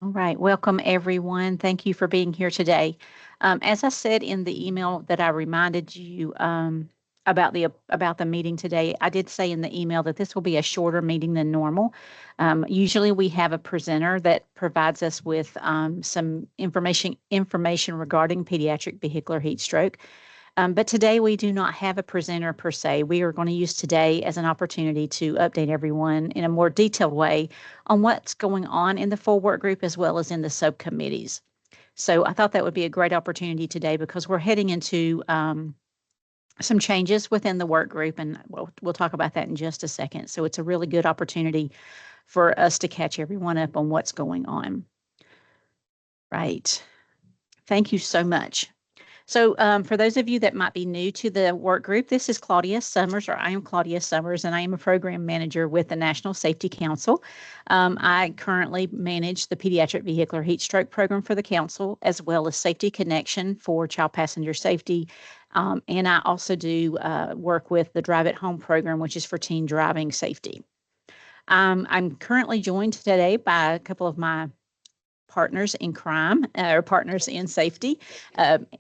All right, welcome everyone. Thank you for being here today. As I said in the email that I reminded you about the meeting today, I did say in the email that this will be a shorter meeting than normal. Usually we have a presenter that provides us with some information regarding pediatric vehicular heat stroke. But today we do not have a presenter per se. We are going to use today as an opportunity to update everyone in a more detailed way on what's going on in the full work group as well as in the subcommittees. So I thought that would be a great opportunity today because we're heading into some changes within the work group, and we'll talk about that in just a second. So it's a really good opportunity for us to catch everyone up on what's going on. Right. Thank you so much. So for those of you that might be new to the work group, this is Claudia Summers, or I am Claudia Summers, and I am a program manager with the National Safety Council. I currently manage the Pediatric Vehicular Heat Stroke Program for the Council, as well as Safety Connection for child passenger safety. And I also do work with the Drive at Home program, which is for teen driving safety. I'm currently joined today by a couple of my partners in crime, or partners in safety.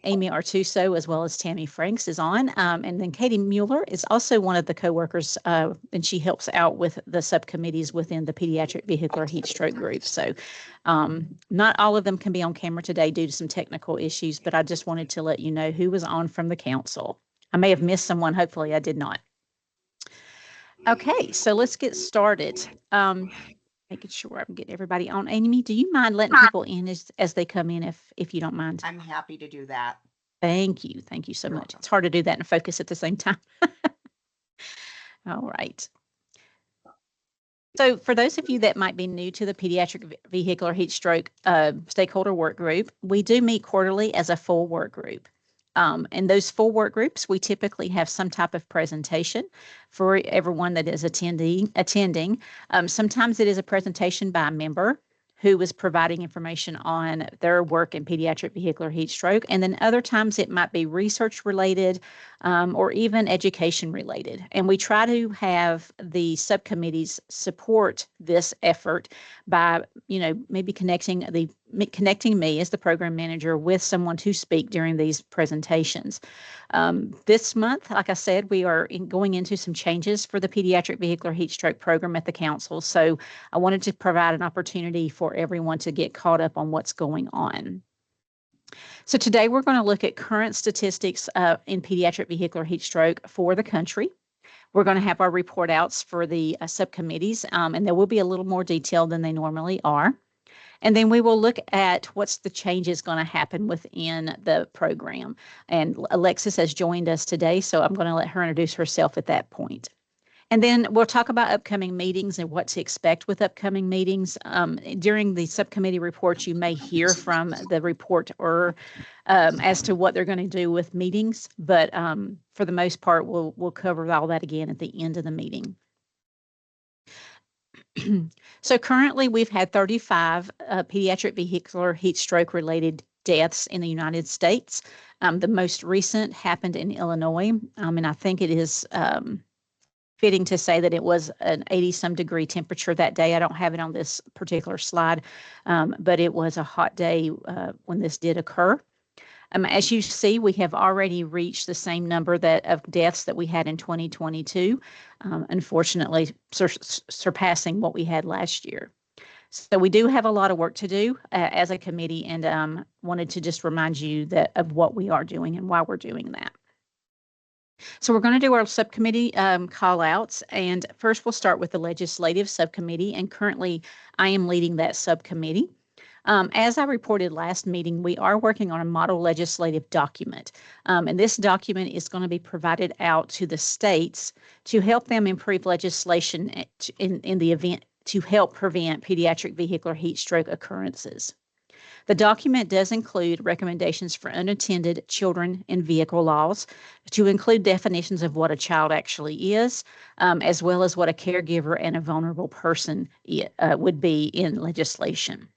Amy Artuso, as well as Tammy Franks, is on. And then Katie Mueller is also one of the co-workers, and she helps out with the subcommittees within the Pediatric Vehicular Heat Stroke group. So not all of them can be on camera today due to some technical issues, but I just wanted to let you know who was on from the council. I may have missed someone. Hopefully I did not. Okay, so let's get started. Making sure I'm getting everybody on. Amy, do you mind letting people in as they come in, if you don't mind? I'm happy to do that. Thank you. Thank you so much. It's hard to do that and focus at the same time. All right. So for those of you that might be new to the Pediatric Vehicular Heat Stroke Stakeholder Work Group, we do meet quarterly as a full work group. And those full work groups, we typically have some type of presentation for everyone that is attending. Sometimes it is a presentation by a member who is providing information on their work in pediatric vehicular heat stroke. And then other times it might be research related or even education related. And we try to have the subcommittees support this effort by, maybe connecting me as the program manager with someone to speak during these presentations. This month, like I said, we are going into some changes for the Pediatric Vehicular Heat Stroke program at the council. So I wanted to provide an opportunity for everyone to get caught up on what's going on. So today we're going to look at current statistics in pediatric vehicular heat stroke for the country. We're going to have our report outs for the subcommittees, and there will be a little more detail than they normally are. And then we will look at what's the changes going to happen within the program. And Alexis has joined us today, so I'm going to let her introduce herself at that point. And then we'll talk about upcoming meetings and what to expect with upcoming meetings. During the subcommittee reports, you may hear from the reporter as to what they're going to do with meetings. But for the most part, we'll cover all that again at the end of the meeting. So currently, we've had 35 pediatric vehicular heat stroke related deaths in the United States. The most recent happened in Illinois, and I think it is fitting to say that it was an 80-some degree temperature that day. I don't have it on this particular slide, but it was a hot day when this did occur. As you see, we have already reached the same number of deaths that we had in 2022, unfortunately surpassing what we had last year. So we do have a lot of work to do as a committee, and wanted to just remind you of what we are doing and why we're doing that. So we're going to do our subcommittee call outs, and first we'll start with the legislative subcommittee, and currently I am leading that subcommittee. As I reported last meeting, we are working on a model legislative document, and this document is going to be provided out to the states to help them improve legislation in the event to help prevent pediatric vehicular heat stroke occurrences. The document does include recommendations for unattended children in vehicle laws, to include definitions of what a child actually is, as well as what a caregiver and a vulnerable person would be in legislation.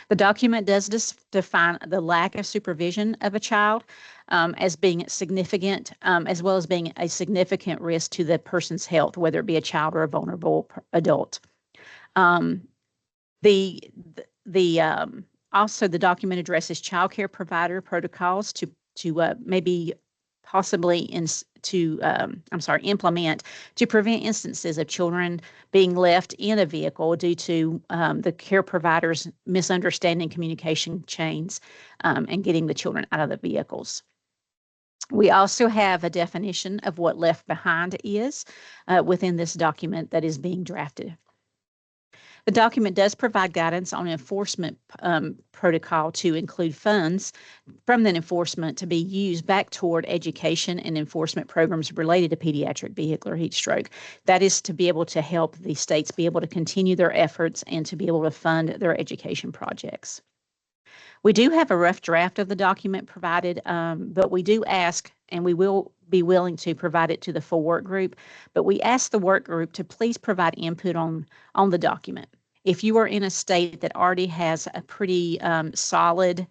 The document does define the lack of supervision of a child as being significant, as well as being a significant risk to the person's health, whether it be a child or a vulnerable adult. also the document addresses child care provider protocols to maybe possibly implement to prevent instances of children being left in a vehicle due to the care providers misunderstanding communication chains and getting the children out of the vehicles. We also have a definition of what left behind is within this document that is being drafted. The document does provide guidance on enforcement protocol to include funds from that enforcement to be used back toward education and enforcement programs related to pediatric vehicular heat stroke. That is to be able to help the states be able to continue their efforts and to be able to fund their education projects. We do have a rough draft of the document provided, but we do ask, and we will be willing to provide it to the full work group, but we ask the work group to please provide input on the document. If you are in a state that already has a pretty solid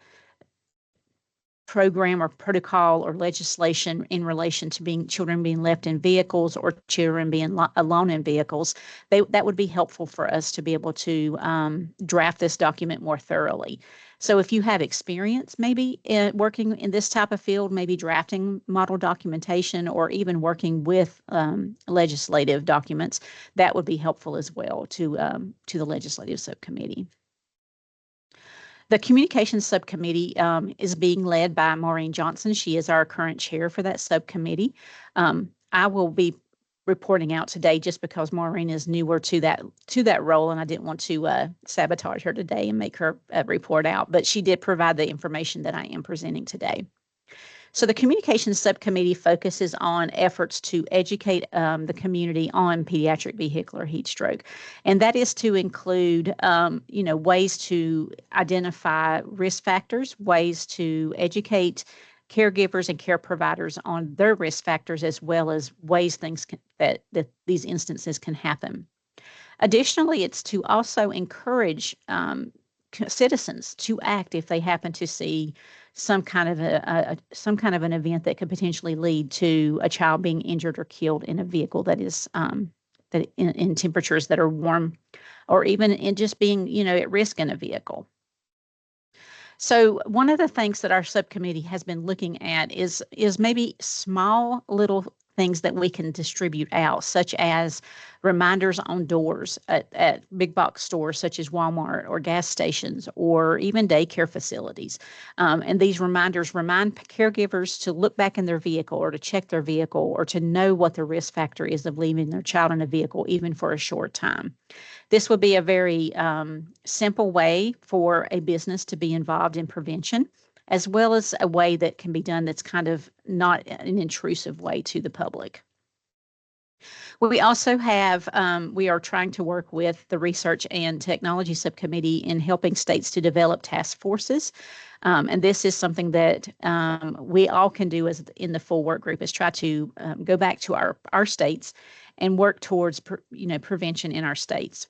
program or protocol or legislation in relation to children being left in vehicles or children being alone in vehicles, that would be helpful for us to be able to draft this document more thoroughly. So if you have experience maybe working in this type of field, maybe drafting model documentation or even working with legislative documents, that would be helpful as well to the legislative subcommittee. The communications subcommittee is being led by Maureen Johnson. She is our current chair for that subcommittee. I will be reporting out today just because Maureen is newer to that role, and I didn't want to sabotage her today and make her report out, but she did provide the information that I am presenting today. So the communications subcommittee focuses on efforts to educate the community on pediatric vehicular heat stroke, and that is to include, ways to identify risk factors, ways to educate caregivers and care providers on their risk factors, as well as ways that these instances can happen. Additionally, it's to also encourage citizens to act if they happen to see some kind of an event that could potentially lead to a child being injured or killed in a vehicle that is in temperatures that are warm, or even in just being at risk in a vehicle. So one of the things that our subcommittee has been looking at is maybe small little things that we can distribute out, such as reminders on doors at big box stores such as Walmart or gas stations or even daycare facilities. And these reminders remind caregivers to look back in their vehicle or to check their vehicle or to know what the risk factor is of leaving their child in a vehicle, even for a short time. This would be a very simple way for a business to be involved in prevention, as well as a way that can be done that's kind of not an intrusive way to the public. We also have, we are trying to work with the Research and Technology Subcommittee in helping states to develop task forces. And this is something that we all can do as in the full work group, is try to go back to our states and work towards prevention in our states.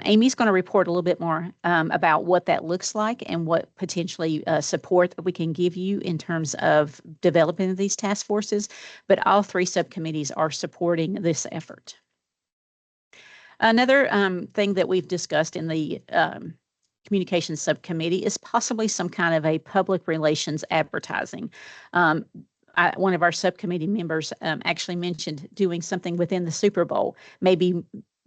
Amy's going to report a little bit more about what that looks like and what potentially support that we can give you in terms of developing these task forces, but all three subcommittees are supporting this effort. Another thing that we've discussed in the communications subcommittee is possibly some kind of a public relations advertising. One of our subcommittee members actually mentioned doing something within the Super Bowl, maybe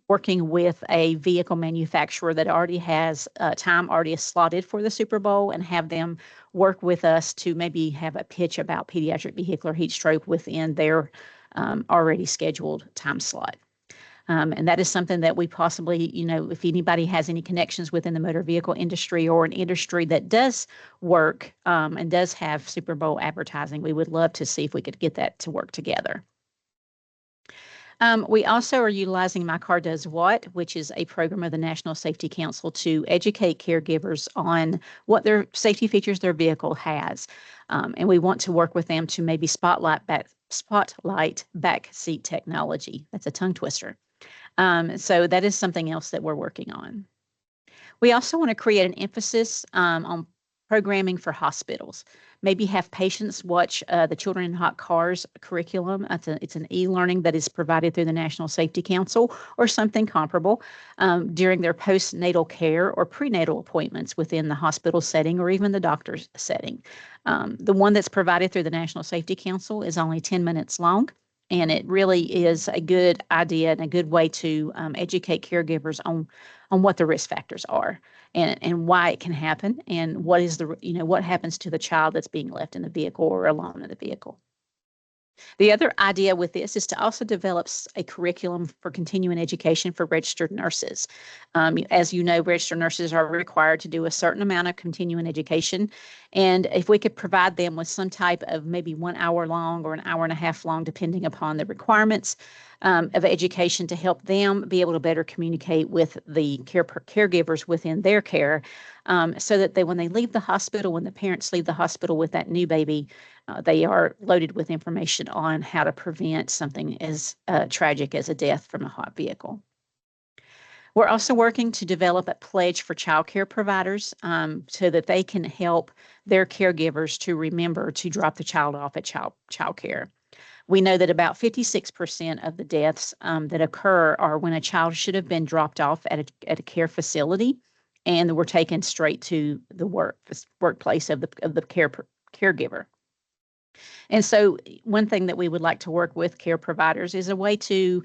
working with a vehicle manufacturer that already has time already slotted for the Super Bowl and have them work with us to maybe have a pitch about pediatric vehicular heat stroke within their already scheduled time slot. And that is something that we possibly, if anybody has any connections within the motor vehicle industry or an industry that does work and does have Super Bowl advertising, we would love to see if we could get that to work together. We also are utilizing My Car Does What, which is a program of the National Safety Council to educate caregivers on what their safety features their vehicle has. And we want to work with them to maybe spotlight back seat technology. That's a tongue twister. So that is something else that we're working on. We also want to create an emphasis on programming for hospitals. Maybe have patients watch the Children in Hot Cars curriculum. It's an e-learning that is provided through the National Safety Council or something comparable during their postnatal care or prenatal appointments within the hospital setting or even the doctor's setting. The one that's provided through the National Safety Council is only 10 minutes long. And it really is a good idea and a good way to educate caregivers on what the risk factors are and why it can happen and what is what happens to the child that's being left in the vehicle or alone in the vehicle. The other idea with this is to also develop a curriculum for continuing education for registered nurses. As you know, registered nurses are required to do a certain amount of continuing education. And if we could provide them with some type of maybe 1 hour long or an hour and a half long, depending upon the requirements of education to help them be able to better communicate with the caregivers within their care, so that when they leave the hospital, when the parents leave the hospital with that new baby, they are loaded with information on how to prevent something as tragic as a death from a hot vehicle. We're also working to develop a pledge for child care providers so that they can help their caregivers to remember to drop the child off at child care. We know that about 56% of the deaths that occur are when a child should have been dropped off at a care facility and were taken straight to the workplace of the caregiver. And so one thing that we would like to work with care providers is a way to,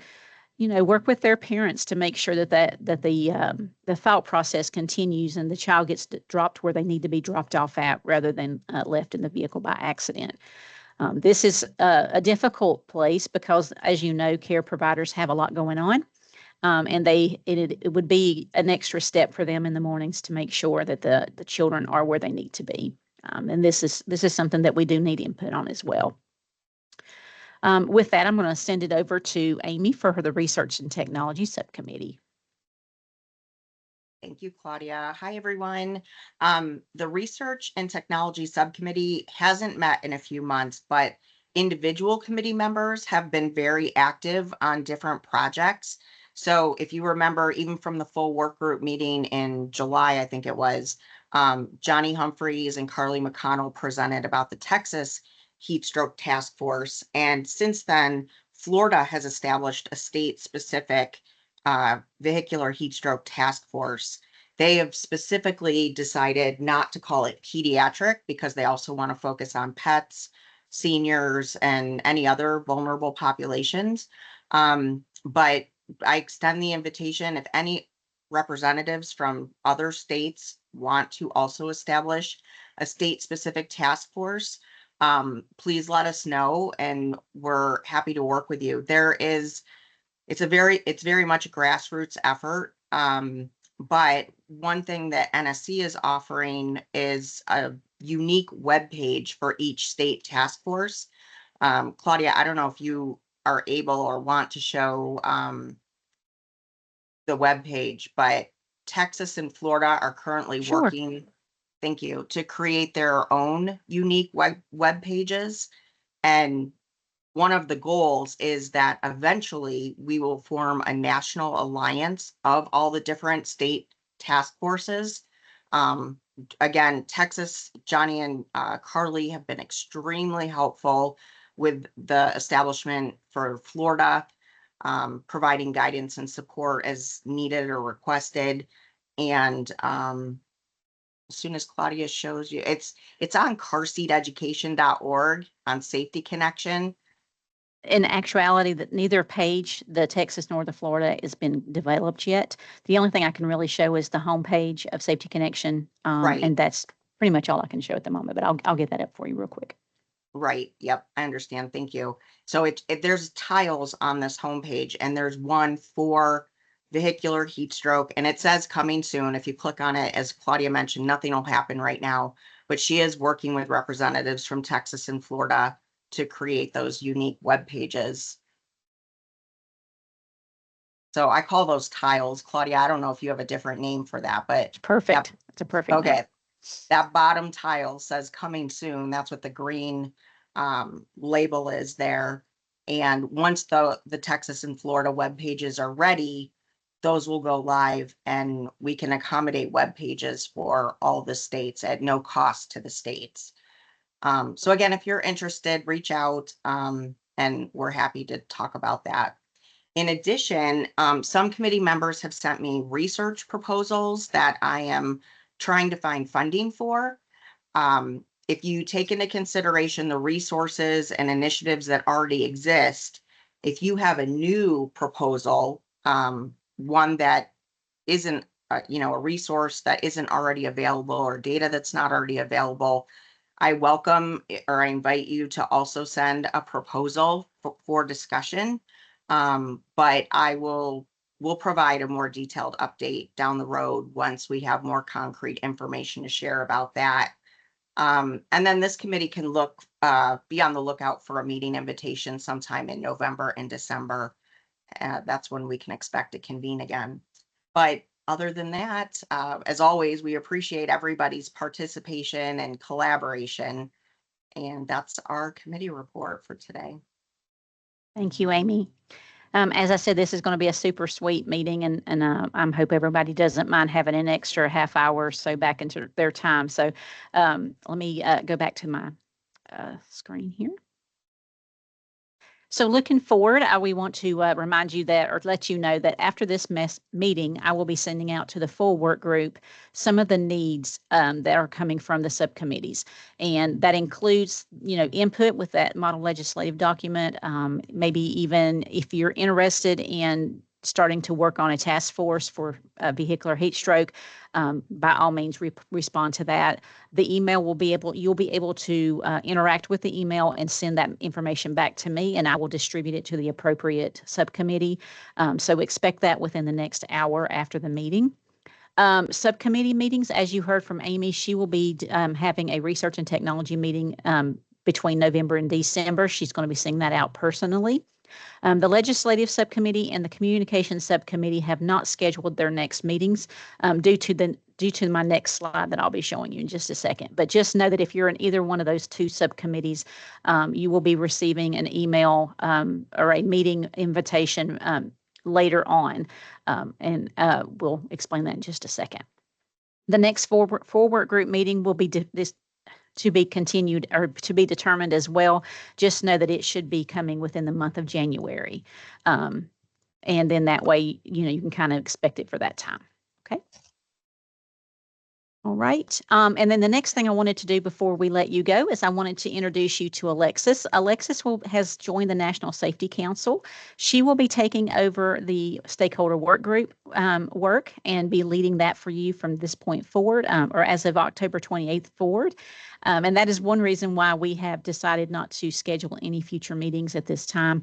work with their parents to make sure that the thought process continues and the child gets dropped where they need to be dropped off at rather than left in the vehicle by accident. This is a difficult place because, as you know, care providers have a lot going on. And it would be an extra step for them in the mornings to make sure that the children are where they need to be. And this is something that we do need input on as well. With that, I'm going to send it over to Amy for the Research and Technology Subcommittee. Thank you, Claudia. Hi, everyone. The Research and Technology Subcommittee hasn't met in a few months, but individual committee members have been very active on different projects. So if you remember, even from the full work group meeting in July, I think it was, Johnny Humphreys and Carly McConnell presented about the Texas Heatstroke Task Force. And since then, Florida has established a state-specific Vehicular Heatstroke Task Force. They have specifically decided not to call it Pediatric because they also want to focus on pets, seniors, and any other vulnerable populations. But I extend the invitation if any representatives from other states want to also establish a state-specific task force, please let us know, and we're happy to work with you. It's very much a grassroots effort. But one thing that NSC is offering is a unique web page for each state task force. Claudia, I don't know if you are able or want to show the web page, but Texas and Florida are currently working, thank you, to create their own unique web pages. And one of the goals is that eventually we will form a national alliance of all the different state task forces. Again, Texas, Johnny and Carly have been extremely helpful with the establishment for Florida, providing guidance and support as needed or requested. And as soon as Claudia shows you, it's on carseateducation.org on Safety Connection. In actuality, that neither page, the Texas nor the Florida, has been developed yet. The only thing I can really show is the homepage of Safety Connection, Right. And that's pretty much all I can show at the moment. But I'll get that up for you real quick. Right. Yep. I understand. Thank you. So there's tiles on this homepage, and there's one for vehicular heat stroke, and it says coming soon. If you click on it, as Claudia mentioned, nothing will happen right now, but she is working with representatives from Texas and Florida to create those unique web pages. So I call those tiles. Claudia, I don't know if you have a different name for that, but It's perfect. It's a perfect okay. name. That bottom tile says coming soon. That's what the green label is there. And once the Texas and Florida web pages are ready, those will go live, and we can accommodate web pages for all the states at no cost to the states. So again, if you're interested, reach out, and we're happy to talk about that. In addition, some committee members have sent me research proposals that I am trying to find funding for. If you take into consideration the resources and initiatives that already exist, if you have a new proposal, one that isn't, a resource that isn't already available or data that's not already available, I welcome or I invite you to also send a proposal for discussion. But we'll provide a more detailed update down the road once we have more concrete information to share about that. And then this committee can be on the lookout for a meeting invitation sometime in November and December. That's when we can expect to convene again. But other than that, as always, we appreciate everybody's participation and collaboration. And that's our committee report for today. Thank you, Amy. As I said, this is going to be a super sweet meeting, and I hope everybody doesn't mind having an extra half hour or so back into their time. So let me go back to my screen here. So looking forward, we want to remind you that, or let you know that after this meeting, I will be sending out to the full work group some of the needs that are coming from the subcommittees. And that includes, input with that model legislative document, maybe even if you're interested in starting to work on a task force for vehicular heat stroke, by all means respond to that. The email you'll be able to interact with the email and send that information back to me, and I will distribute it to the appropriate subcommittee. So expect that within the next hour after the meeting. Subcommittee meetings, as you heard from Amy, she will be having a research and technology meeting between November and December. She's going to be seeing that out personally. The Legislative Subcommittee and the Communications Subcommittee have not scheduled their next meetings due to my next slide that I'll be showing you in just a second. But just know that if you're in either one of those two subcommittees, you will be receiving an email or a meeting invitation later on, and we'll explain that in just a second. The next forward group meeting will be to be continued or to be determined as well. Just know that it should be coming within the month of January. And then that way, you can kind of expect it for that time. Okay. All right. And then the next thing I wanted to do before we let you go is I wanted to introduce you to Alexis. Alexis has joined the National Safety Council. She will be taking over the stakeholder work group work and be leading that for you from this point forward, or as of October 28th forward. And that is one reason why we have decided not to schedule any future meetings at this time.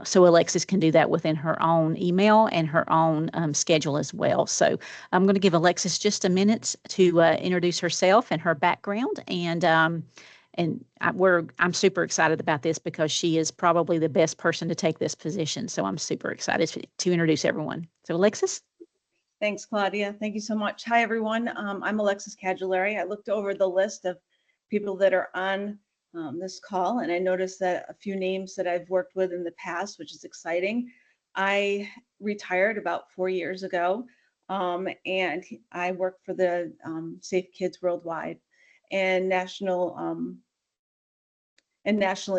So Alexis can do that within her own email and her own schedule as well. So I'm going to give Alexis just a minute to introduce herself and her background. And I'm super excited about this because she is probably the best person to take this position. So I'm super excited to introduce everyone. So Alexis. Thanks, Claudia. Thank you so much. Hi, everyone. I'm Alexis Kagiliery. I looked over the list of people that are on this call, and I noticed that a few names that I've worked with in the past, which is exciting. I retired about 4 years ago, and I worked for the Safe Kids Worldwide and nationally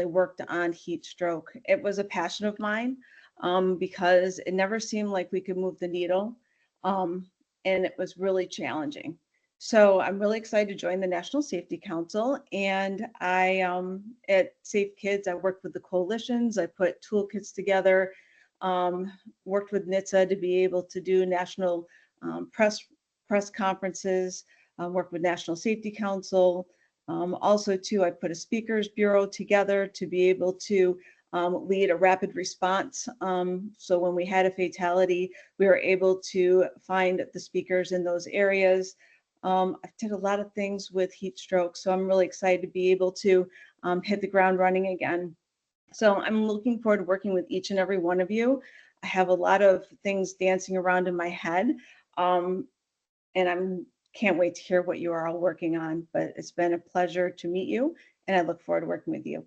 worked on heat stroke. It was a passion of mine because it never seemed like we could move the needle, and it was really challenging. So I'm really excited to join the National Safety Council, and I at Safe Kids, I worked with the coalitions, I put toolkits together, worked with NHTSA to be able to do national press conferences, worked with National Safety Council. Also too, I put a speakers bureau together to be able to lead a rapid response. So when we had a fatality, we were able to find the speakers in those areas. I did a lot of things with heat stroke, so I'm really excited to be able to hit the ground running again. So I'm looking forward to working with each and every one of you. I have a lot of things dancing around in my head, and can't wait to hear what you are all working on, but it's been a pleasure to meet you, and I look forward to working with you.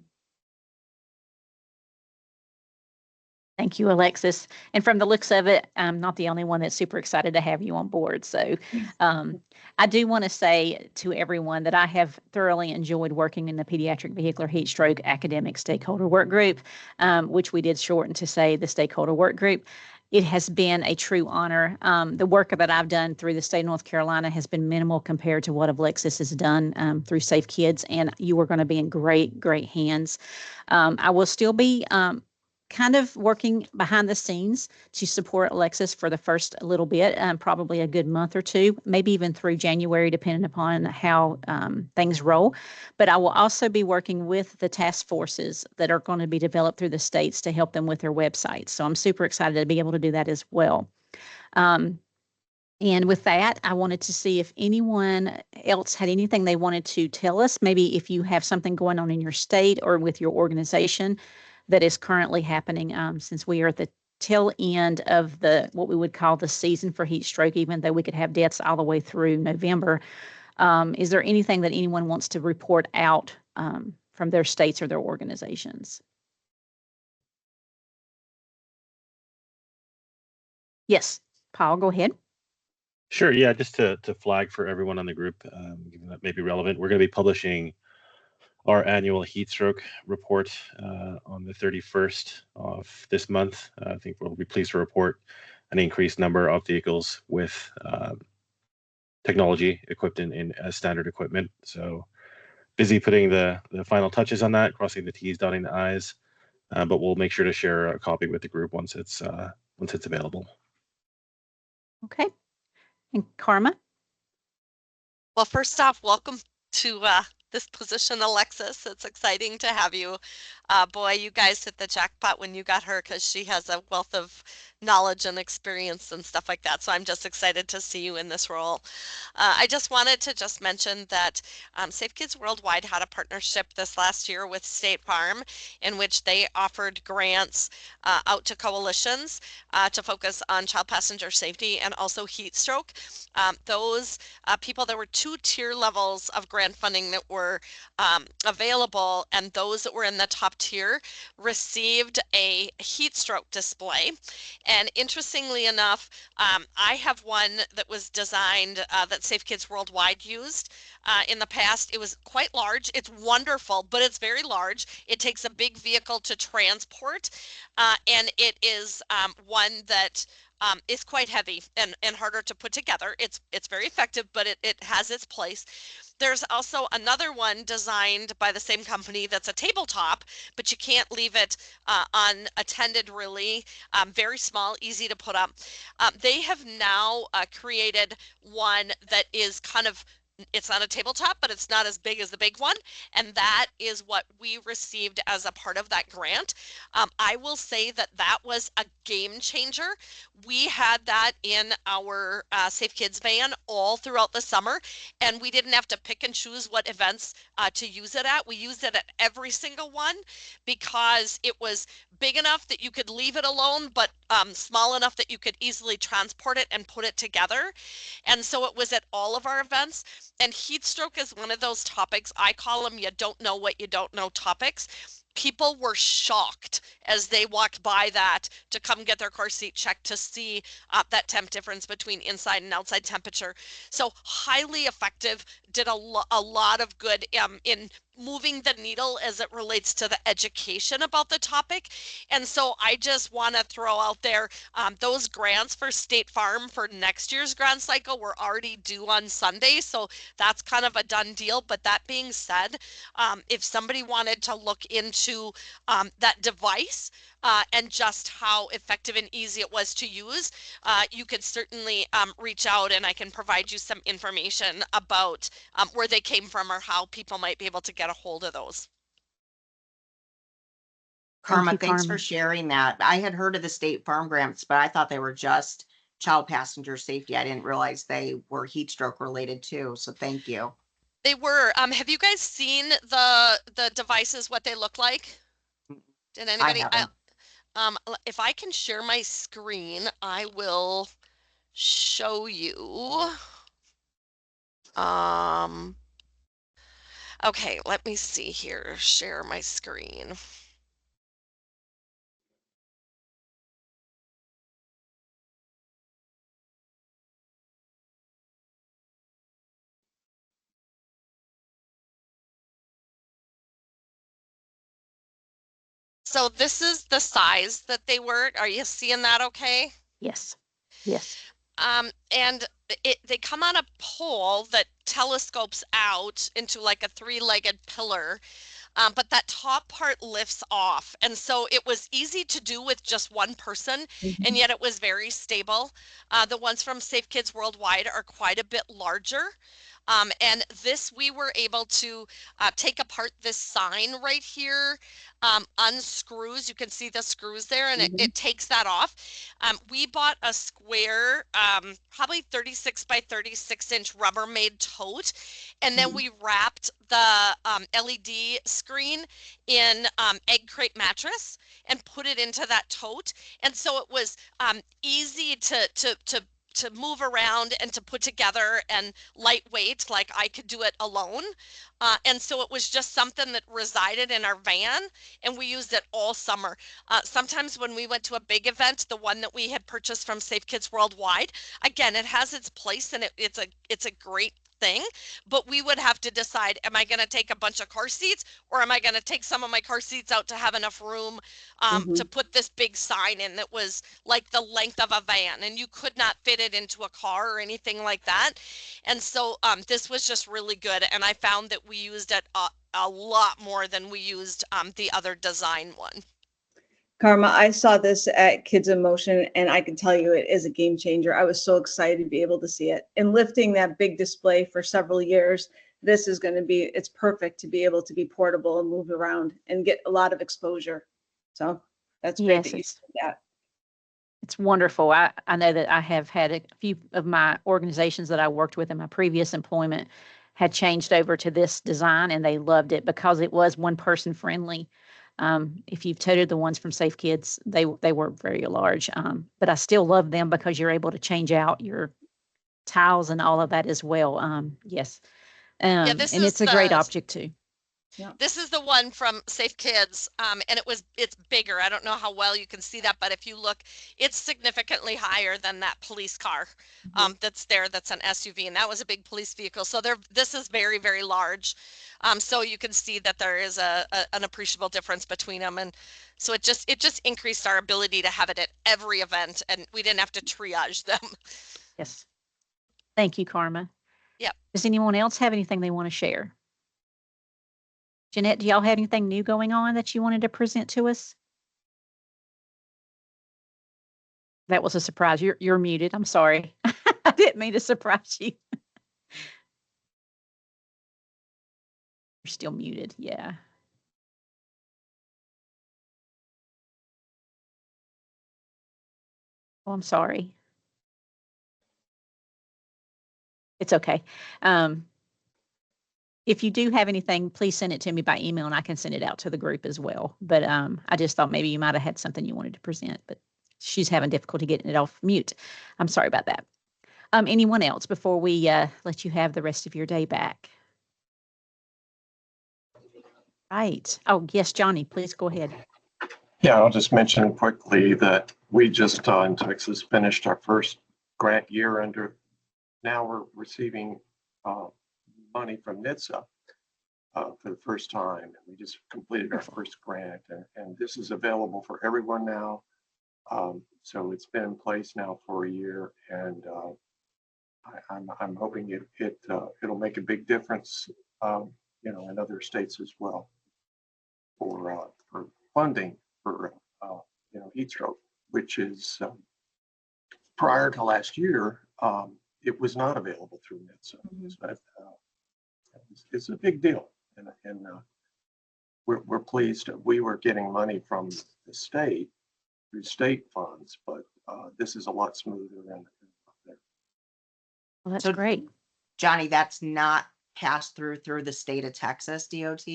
Thank you, Alexis. And from the looks of it, I'm not the only one that's super excited to have you on board. So I do want to say to everyone that I have thoroughly enjoyed working in the Pediatric Vehicular Heat Stroke Academic Stakeholder Workgroup, which we did shorten to say the Stakeholder Workgroup. It has been a true honor. The work that I've done through the state of North Carolina has been minimal compared to what Alexis has done through Safe Kids, and you are going to be in great, great hands. I will still be kind of working behind the scenes to support Alexis for the first little bit, probably a good month or two, maybe even through January, depending upon how things roll. But I will also be working with the task forces that are going to be developed through the states to help them with their websites. So I'm super excited to be able to do that as well. And with that, I wanted to see if anyone else had anything they wanted to tell us. Maybe if you have something going on in your state or with your organization that is currently happening, since we are at the tail end of what we would call the season for heat stroke, even though we could have deaths all the way through November. Is there anything that anyone wants to report out from their states or their organizations? Yes, Paul, go ahead. Sure. Yeah, just to flag for everyone on the group, given that may be relevant, we're going to be publishing our annual heat stroke report on the 31st of this month. I think we'll be pleased to report an increased number of vehicles with technology equipped in standard equipment. So busy putting the final touches on that, crossing the T's, dotting the I's, but we'll make sure to share a copy with the group once it's available. Okay. And Karma? Well, first off, welcome to this position, Alexis. It's exciting to have you. Boy, you guys hit the jackpot when you got her because she has a wealth of knowledge and experience and stuff like that. So I'm just excited to see you in this role. I just wanted to just mention that Safe Kids Worldwide had a partnership this last year with State Farm in which they offered grants out to coalitions to focus on child passenger safety and also heat stroke. Those people, there were 2 tier levels of grant funding that were available, and those that were in the top tier received a heat stroke display. And interestingly enough, I have one that was designed that Safe Kids Worldwide used in the past. It was quite large. It's wonderful, but it's very large. It takes a big vehicle to transport, and it is one that is quite heavy and harder to put together. It's very effective, but it has its place. There's also another one designed by the same company that's a tabletop, but you can't leave it unattended really. Very small, easy to put up. They have now created one that is kind of, it's not a tabletop, but it's not as big as the big one. And that is what we received as a part of that grant. I will say that that was a game changer. We had that in our Safe Kids van all throughout the summer, and we didn't have to pick and choose what events to use it at. We used it at every single one because it was big enough that you could leave it alone, but small enough that you could easily transport it and put it together. And so it was at all of our events. And heat stroke is one of those topics. I call them you don't know what you don't know topics. People were shocked as they walked by that to come get their car seat checked to see that temp difference between inside and outside temperature. So highly effective, did a lot of good in moving the needle as it relates to the education about the topic. And so I just want to throw out there those grants for State Farm for next year's grant cycle were already due on Sunday. So that's kind of a done deal. But that being said, if somebody wanted to look into that device and just how effective and easy it was to use, you could certainly reach out and I can provide you some information about where they came from or how people might be able to get a hold of those. Karma, thanks for sharing that. I had heard of the State Farm grants, but I thought they were just child passenger safety. I didn't realize they were heat stroke related too. So thank you. They were. Have you guys seen the devices, what they look like? Did anybody? If I can share my screen, I will show you. Okay, let me see here. Share my screen. So this is the size that they were. Are you seeing that okay? Yes. Yes. And they come on a pole that telescopes out into like a three-legged pillar. But that top part lifts off. And so it was easy to do with just one person, and yet it was very stable. The ones from Safe Kids Worldwide are quite a bit larger. And this, we were able to take apart this sign right here, unscrews. You can see the screws there, and it takes that off. We bought a square, probably 36 by 36 inch Rubbermaid tote, and then we wrapped the LED screen in egg crate mattress and put it into that tote. And so it was easy to move around and to put together and lightweight, like I could do it alone. And so it was just something that resided in our van, and we used it all summer. Sometimes when we went to a big event, the one that we had purchased from Safe Kids Worldwide, again, it has its place, and it's a great thing, but we would have to decide, am I going to take a bunch of car seats, or am I going to take some of my car seats out to have enough room to put this big sign in that was like the length of a van, and you could not fit it into a car or anything like that. And so this was just really good, and I found that we used it a lot more than we used the other design one. Karma, I saw this at Kids in Motion, and I can tell you it is a game changer. I was so excited to be able to see it. And lifting that big display for several years, this is going to be, it's perfect to be able to be portable and move around and get a lot of exposure. So that's great that you did that. It's wonderful. I know that I have had a few of my organizations that I worked with in my previous employment had changed over to this design, and they loved it because it was one person friendly. If you've toted the ones from Safe Kids, they weren't very large, but I still love them because you're able to change out your tiles and all of that as well. Yes, Yeah, and it's a great object too. Yeah. This is the one from Safe Kids, and it's bigger. I don't know how well you can see that, but if you look, it's significantly higher than that police car that's there. That's an SUV, and that was a big police vehicle. So this is very, very large. So you can see that there is an appreciable difference between them, and so it just increased our ability to have it at every event, and we didn't have to triage them. Yes, thank you, Karma. Yep. Does anyone else have anything they want to share? Jeanette, do y'all have anything new going on that you wanted to present to us? That was a surprise. You're muted. I'm sorry. I didn't mean to surprise you. You're still muted. Yeah. Oh, I'm sorry. It's okay. If you do have anything, please send it to me by email, and I can send it out to the group as well. But I just thought maybe you might have had something you wanted to present, but she's having difficulty getting it off mute. I'm sorry about that. Anyone else before we let you have the rest of your day back? Right. Oh, yes, Johnny, please go ahead. Yeah, I'll just mention quickly that we just in Texas finished our first grant year under. Now we're receiving money from NHTSA for the first time. And we just completed our first grant, and this is available for everyone now. So it's been in place now for a year, and I'm hoping it'll make a big difference, in other states as well for funding for Heatstroke, which is prior to last year, it was not available through NHTSA. So it's a big deal, and we're pleased. We were getting money from the state through state funds, but this is a lot smoother than there. Well, that's great. Johnny, that's not passed through the state of Texas DOT.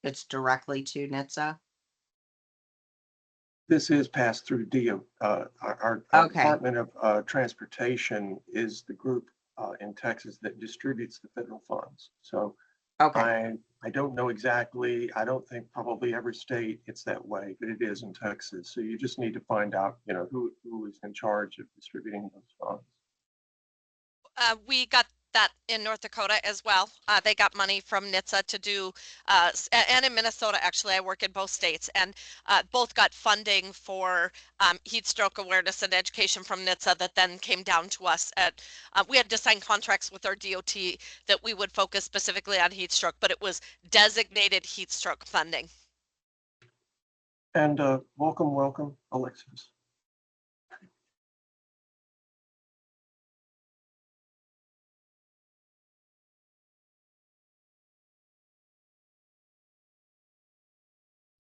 It's directly to NHTSA. This is passed through our Department of Transportation is the group in Texas that distributes the federal funds. So I don't know exactly. I don't think probably every state it's that way, but it is in Texas. So you just need to find out, who is in charge of distributing those funds. We got that in North Dakota as well. They got money from NHTSA to do, and in Minnesota, actually, I work in both states, and both got funding for heat stroke awareness and education from NHTSA that then came down to us at, we had to sign contracts with our DOT that we would focus specifically on heat stroke, but it was designated heat stroke funding. And welcome, Alexis.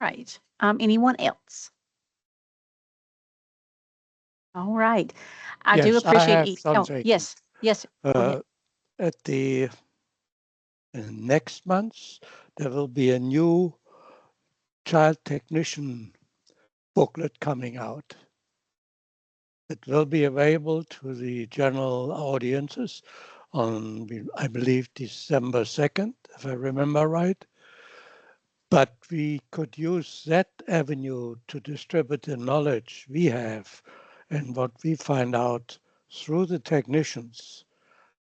Right. Anyone else? All right. I do Yes, I appreciate have each. something. Yes. Yes. Go ahead. At the next month, there will be a new child technician booklet coming out. It will be available to the general audiences on, I believe, December 2nd, if I remember right. But we could use that avenue to distribute the knowledge we have and what we find out through the technicians.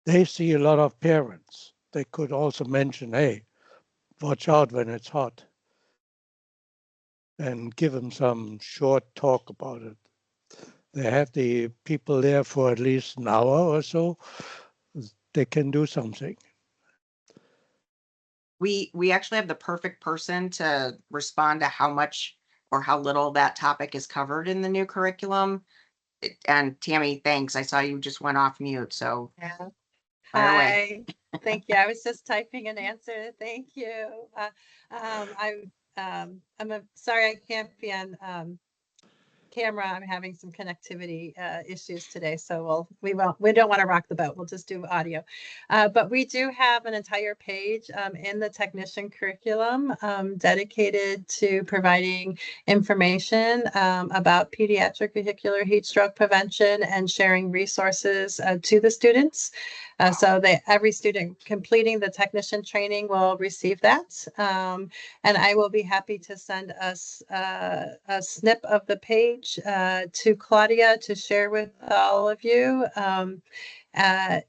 They see a lot of parents. They could also mention, hey, watch out when it's hot, and give them some short talk about it. They have the people there for at least an hour or so. They can do something. We actually have the perfect person to respond to how much or how little that topic is covered in the new curriculum. And Tammy, thanks. I saw you just went off mute, so Yeah. fire away. Hi, thank you. I was just typing an answer. Thank you. Sorry I can't be on camera. I'm having some connectivity issues today, so we don't want to rock the boat. We'll just do audio. But we do have an entire page in the technician curriculum dedicated to providing information about pediatric vehicular heat stroke prevention and sharing resources to the students. So every student completing the technician training will receive that. And I will be happy to send us a snip of the page to Claudia to share with all of you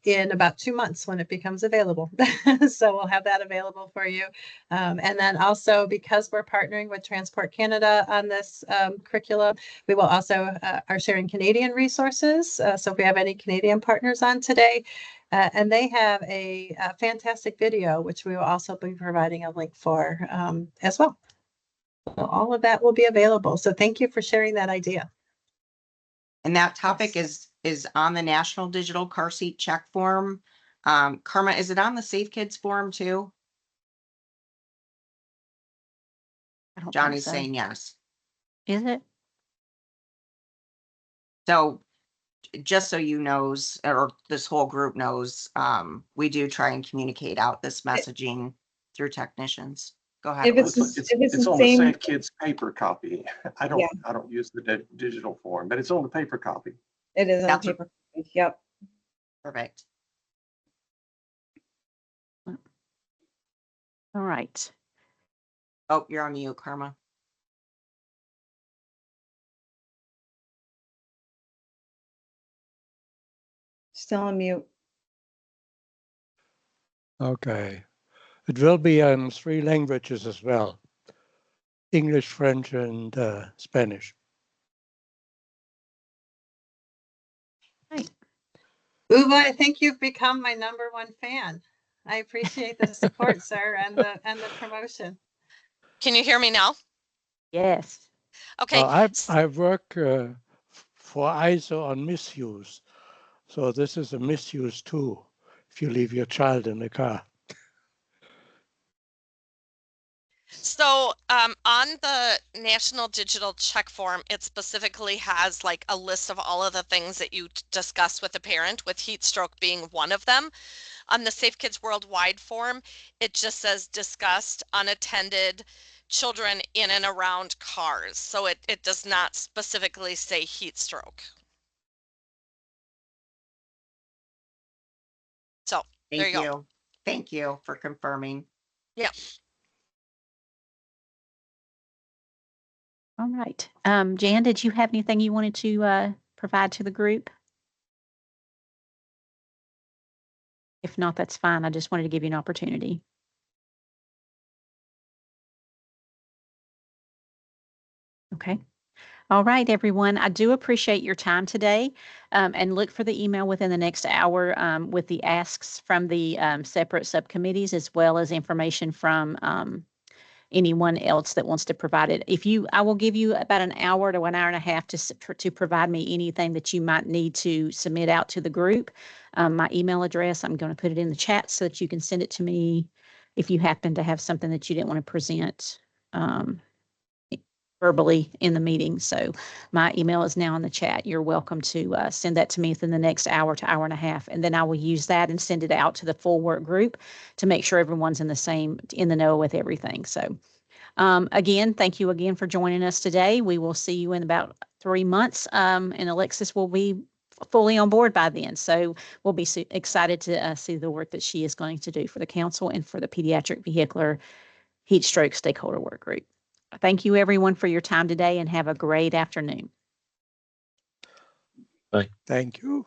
in about 2 months when it becomes available. So we'll have that available for you. And then also, because we're partnering with Transport Canada on this curriculum, we will also are sharing Canadian resources. So if we have any Canadian partners on today, and they have a fantastic video, which we will also be providing a link for as well. So all of that will be available. So thank you for sharing that idea. And that topic Yes. is on the National Digital Car Seat Check form. Karma, is it on the Safe Kids form too? I don't think Johnny's so. saying yes. Is it? So just so you knows, or this whole group knows, we do try and communicate out this messaging through technicians. Go ahead. If it's Alexis. if it's It's the on the same, Safe Kids paper copy. I don't use the digital form, but it's on the paper copy. it is on That's paper. Yep. Perfect. All right. Oh, you're on mute, Karma. Still on mute. Okay. It will be in 3 languages as well: English, French, and Spanish. Right. Uva, I think you've become my #1 fan. I appreciate the support, sir, and the promotion. Can you hear me now? Yes. Okay. I work for ISO on misuse. So this is a misuse too, if you leave your child in the car. So on the National Digital Check form, it specifically has like a list of all of the things that you discuss with a parent, with heat stroke being one of them. On the Safe Kids Worldwide form, it just says discussed unattended children in and around cars. So it does not specifically say heat stroke. So there Thank you go. you. Thank you for confirming. Yeah. All right. Jan, did you have anything you wanted to provide to the group? If not, that's fine. I just wanted to give you an opportunity. Okay. All right, everyone. I do appreciate your time today, and look for the email within the next hour with the asks from the separate subcommittees, as well as information from anyone else that wants to provide it. I will give you about an hour to 1 hour and a half to provide me anything that you might need to submit out to the group. My email address, I'm going to put it in the chat so that you can send it to me if you happen to have something that you didn't want to present verbally in the meeting. So my email is now in the chat. You're welcome to send that to me within the next hour to hour and a half. And then I will use that and send it out to the full work group to make sure everyone's in the know with everything. So again, thank you again for joining us today. We will see you in about 3 months, and Alexis will be fully on board by then. So we'll be excited to see the work that she is going to do for the council and for the Pediatric Vehicular Heatstroke Stakeholder Work Group. Thank you, everyone, for your time today, and have a great afternoon. Bye. Thank you.